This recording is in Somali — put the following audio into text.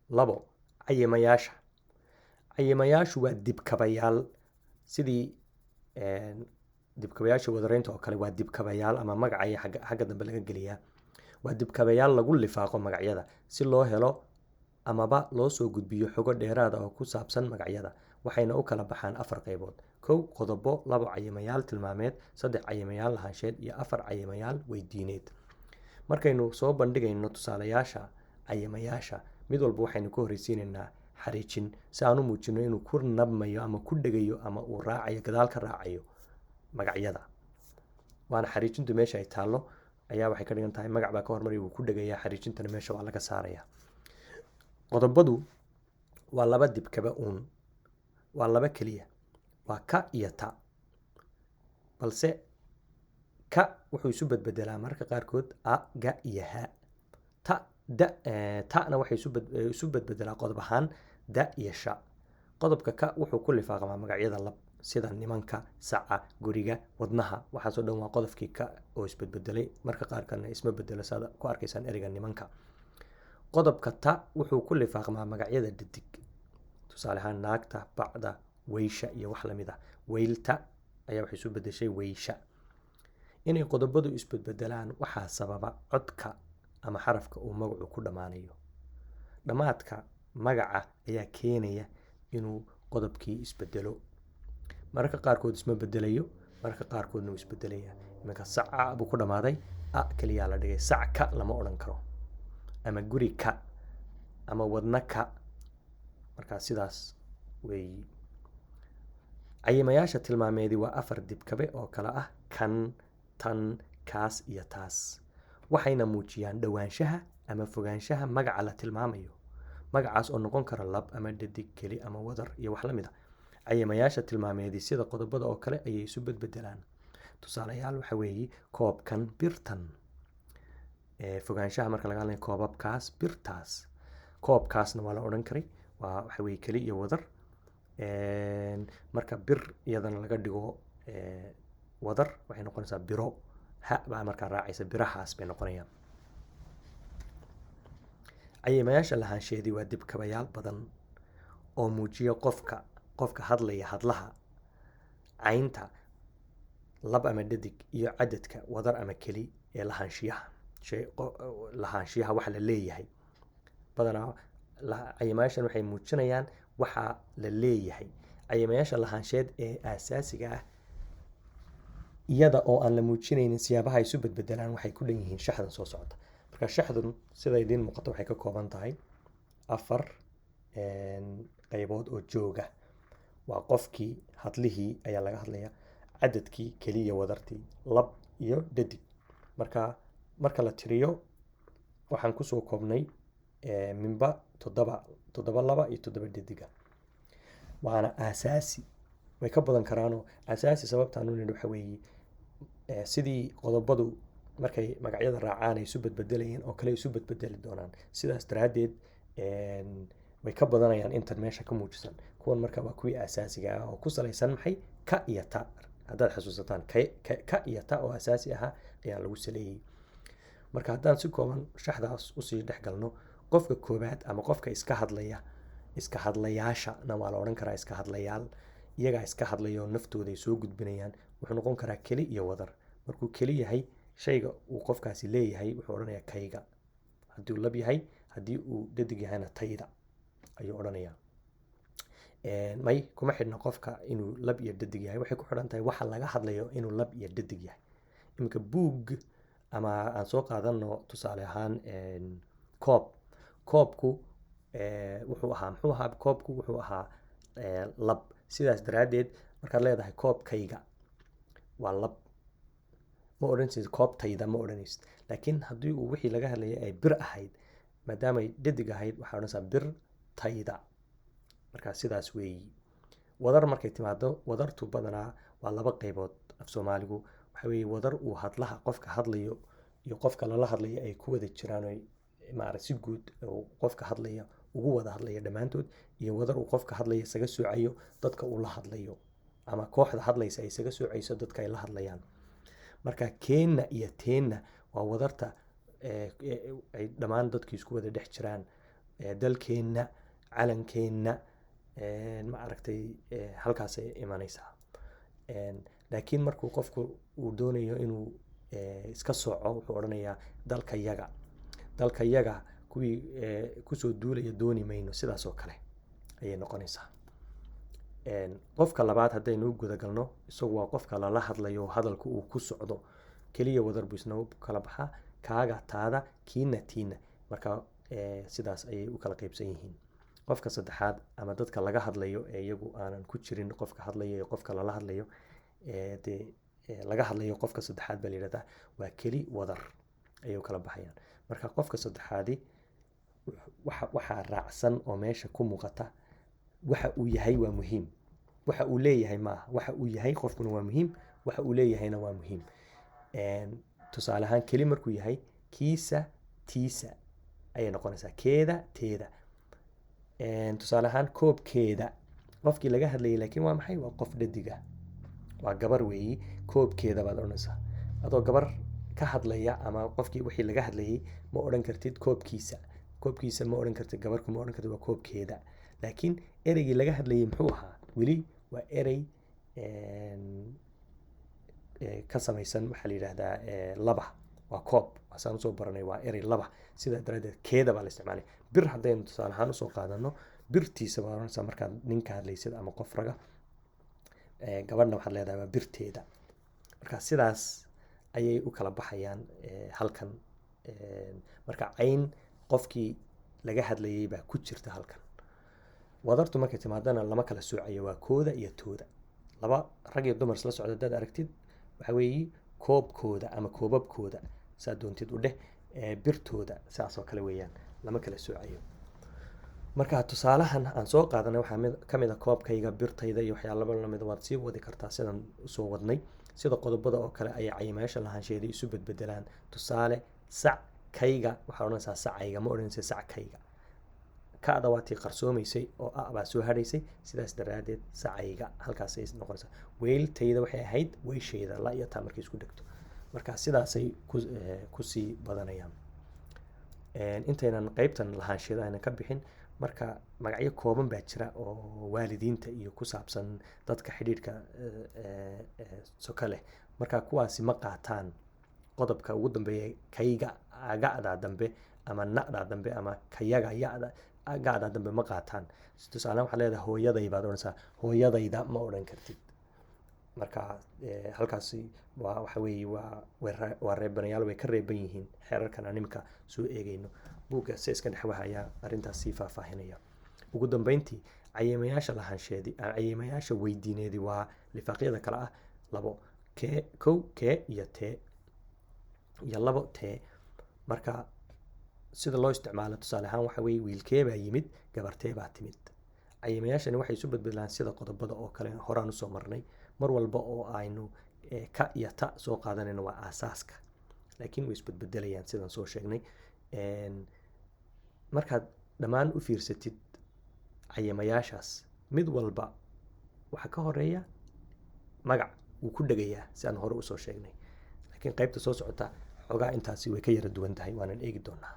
labo cayimayaasha. cayimayaashu waa dibkabayaal sidii dibkabayaasha wadaraynta oo kale. waa dibkabayaal ama magacaya xagga dambe laga geliyaa. waa dibkabayaal lagu lifaaqo magacyada si loo helo amaba loo soo gudbiyo xogo dheeraada oo ku saabsan magacyada. waxayna u kala baxaan 4 qaybood: 1 qodobo, 2 cayimayaal tilmaameed, 3 cayimayaal lahaansheed, iyo 4 cayimayaal weydiineed. markaynu soo bandhigayno tusaalayaasha cayimayaasha, mid walba waxaynu ka horreysiinaynaa xariijin si aan u muujino inuu ku nabmayo ama ku dhegayo ama uu raacayo gadaal ka raacayo magacyada. waana xariijintu meesha ay taallo ayaa waxay ka dhigan tahay magac baa ka hormaraya, wuu ku dhegayaa. xariijintana meesha waa laga saarayaa. qodobadu waa 2 dibkaba waa 2 keliya, waa ka iyo ta. balse ka wuxuu isu bedbedelaa marka qaarkood a, ga iyo ha. ta'na waxay isu bedbedelaa qodob ahaan da iyo sha. qodobka ka wuxuu ku lifaaqmaa magacyada lab sida nimanka, saca, guriga, wadnaha. waxaasoo dhan waa qodobkii ka oo isbedbedelay. marka qaarkana isma bedelo saad ku arkaysaan ereyga nimanka. qodobka ta wuxuu ku lifaaqmaa magacyada dhadig, tusaale ahaan naagta, bacda, weysha iyo wax lamid ah. weylta ayaa waxay isu bedeshay weysha. inay qodobadu isbedbedelaan waxaa sababa codka ama xarafka uu magacu ku dhammaanayo. dhammaadka magaca ayaa keenaya inuu qodobkii isbedelo. mararka qaarkood isma bedelayo, mararka qaarkoodna wuu isbedelayaa. iminka saca buu ku dhammaaday, a keliyaa la dhigay. sac ka lama odhan karo, ama guri ka, ama wadna ka. markaa sidaas weeyi. cayimayaasha tilmaameedii waa 4 dibkabe oo kala ah kan, tan, kaas iyo taas. waxayna muujiyaan dhowaanshaha ama fogaanshaha magaca la tilmaamayo. magacaas oo noqon kara lab ama dhadig, keli ama wadar iyo wax la mid ah. cayimayaasha tilmaameedii sida qodobada oo kale ayay isu bedbedelaan. tusaalayaal waxa weeye koobkan, birtan. fogaanshaha marka laga hadlayo koobabkaas, birtaas. koobkaasna waa la odhan karay, waa waxa weeye keli iyo wadar. marka bir iyadana laga dhigo wadar waxay noqonaysaa biro. ha baa markaa raacaysa, birahaas bay noqonayaan. cayimayaasha lahaansheedii waa dibkabayaal badan oo muujiya qofka hadlaya hadlaha, caynta, lab ama dhadig, iyo cadadka wadar ama keli ee lahaanshiyaha. lahaanshiyaha waxa la leeyahay. badanaa cayimayaashan waxay muujinayaan waxa la leeyahay. cayimayaasha lahaansheed ee aasaasiga ah iyada oo aan la muujinaynin siyaabaha ay isu bedbedelaan waxay ku dhan yihiin shaxdan soo socota. marka shaxdun sida idiin muuqato waxay ka kooban tahay 4 qaybood oo jooga. waa qofkii, hadlihii ayaa laga hadlaya, cadadkii, keliya wadartii, lab iyo dhadig. marka la tiriyo waxaan kusoo koobnay minba 7 laba iyo 7 dhadiga. waana aasaasi. way ka badan karaanoo aasaasi sababtaan u nidhi waxa weeye sidii qodobadu markay magacyada raacaan ay isu bedbedelayeen oo kale isu bedbedeli doonaan. sidaas daraaddeed way ka badanayaan intan meesha ka muujisan. kuwan marka waa kuwii aasaasiga ah oo ku salaysan maxay ka iyo ta. haddaad xasuusataan ka iyo ta oo aasaasi ahaa ayaa lagu saleeyey. marka haddaan si kooban shaxdaas usii dhex galno, qofka koobaad ama qofka iska hadlaya, iska hadlayaashana waa la odhan karaa iska hadlayaal. iyagaa iska hadlayo naftooda ay soo gudbinayaan. wuxuu noqon karaa keli iyo wadar. markuu keli yahay, shayga uu qofkaasi leeyahay wuxuu odhanayaa kayga. haddii uu lab yahay, haddii uu dhadig yahayna tayda ayuu odhanayaa. may kuma xidhna qofka inuu lab iyo dhadig yahay. waxay ku xidhan tahay waxa laga hadlayo inuu lab iyo dhadig yahay. iminka buug ama aan soo qaadano tusaale ahaan koobku wuxuu ahaa lab. sidaas daraaddeed markaad leedahay koobkayga waa lab, ma odhanaysid koobtayda, ma odhanaysid. laakiin haddii uu wixii laga hadlayay ay bir ahayd, maadaamay dhadig ahayd, waxaa odhanaysaa bir tayda. markaa sidaas weeyi. wadar markay timaado, wadartu badanaa waa 2 qaybood. af soomaaligu waxa weeye wadar uu hadlaha qofka hadlayo iyo qofka lala hadlayo ay ku wada jiraan si guud qofka hadlaya ugu wada hadlaya dhammaantood, iyo wadar uu qofka hadlaya isaga soocayo dadka uu la hadlayo, ama kooxda hadlaysa ay isaga soocayso dadka ay la hadlayaan. marka keenna iyo teenna waa wadarta ay dhammaan dadkii isku wada dhex jiraan. dalkeenna, calankeenna, ma aragtay halkaasay imanaysaa. Laakiin markuu qofku uu doonayo inuu iska sooco, wuxuu odhanayaa dalkayaga kuwii kusoo duulaya dooni mayno, sidaas oo kale ayay noqonaysaa. Qofka labaad haddaynu u gudagalno, isagu waa qofka lala hadlayo hadalku uu ku socdo, keliya wadar buu isna u kala baxaa, kaaga taada, kiina tiina. Marka sidaas ayay u kala qaybsan yihiin. Qofka saddexaad ama dadka laga hadlayo ee iyagu aanan ku jirin qofka hadlayo iyo qofka lala hadlayo, laga hadlayo qofka saddexaad baa la yidhahdaa waa keli wadar ayay u kala baxayaan. Marka qofka saddexaadi waxaa raacsan oo meesha ku muuqata, waxa uu yahay waa muhiim, waxa uu leeyahay maaha. Waxa uu yahay qofkuna waa muhiim, waxa uu leeyahayna waa muhiim. Tusaale ahaan keli markuu yahay, kiisa tiisa ayay noqonaysaa, keeda teeda. Tusaale ahaan koobkeeda, qofkii laga hadlayay laakiin waa maxay? Waa qof dhadiga, waa gabar weeyi, koobkeeda baad odhanaysaa. adoo gabar ka hadlaya ama qofkii wixii laga hadlayay ma odhan kartid koobkiisa ma odhan kartid, gabarku ma odhan kartid, waa koobkeeda. laakiin ereygii laga hadlayay muxuu ahaa? weli waa erey ka samaysan, waxaa la yidhaahdaa laba, waa koob, waasaan usoo baranay, waa erey laba. sidaa daraaddeed keeda baa la isticmaalay. Bir haddaynu tusaale ahaan usoo qaadano, birtiisa baa odhanaysaa markaad ninka hadlaysid ama qof raga. Gabadhna waxaad leedahay waa birteeda. marka sidaas ayay u kala baxayaan halkan. Marka cayn qofkii laga hadlayay baa ku jirta halkan. wadartu markay timaadana lama kala soocayo, waa kooda iyo tooda. laba rag iyo dumar isla socda haddaad aragtid, waxa weeye koobkooda ama koobabkooda, saa doontid u dheh, birtooda, saas oo kale weeyaan, lama kala soocayo. marka tusaalahan aan soo qaadanay waxaa ka mid ah koobkayga, birtayda iyo waxyaalo lamid waad sii wadi kartaa sidaan usoo wadnay. sida qodobada oo kale ayay cayimayaasha lahaansheeda isu bedbedelaan. tusaale, sac kayga, waxaa odhanaysaa sacayga, ma odhanaysa sackayga. ka'da waa tii qarsoomaysay oo baa soo hadhaysay, sidaas daraaddeed sacayga halkaasay noqonaysaa. weyltayda waxay ahayd weyshayda, la iyo taa markay isku dhegto. marka sidaasay kusii badanayaan. intaynan qaybtan lahaansheeda aynan ka bixin, marka magacyo kooban baa jira oo waalidiinta iyo ku saabsan dadka xidhiidhka soka leh. marka kuwaasi ma qaataan qodobka ugu dambeeya, kayga ga'daa dambe ama na'daa dambe ama kayaga ga'daa dambe ma qaataan. tusaalehaan waxaad leedahay hooyaday baad odhanaysaa, hooyadayda ma odhan kartid. marka halkaasi waxa weeye waa reebanayaal, way ka reeban yihiin xeerarkan aan nimka soo eegayno. buugga Sayniska Naxwaha ayaa arrintaas sii faahfaahinaya. ugu dambeyntii, cayimayaasha lahaansheedii cayimayaasha weydiineedii waa lifaaqyada kale ah: labo kow kee iyo tee, iyo labo tee. marka sida loo isticmaalo tusaale ahaan waxa weeye wiilkee baa yimid, gabartee baa timid. cayimayaashani waxay isu bedbedelaan sida qodobada oo kale horaan usoo marnay. mar walba oo aynu ka iyo ta soo qaadanayno waa aasaaska, laakiin way isbedbedelayaan sidaan soo sheegnay. markaad dhammaan u fiirsatid cayimayaashaas, mid walba waxaa ka horeeya magac wuu ku dhegayaa, si aan hore usoo sheegnay. laakiin qaybta soo socota xogaa intaasi way ka yara duwan tahay, waanan eegi doonaa.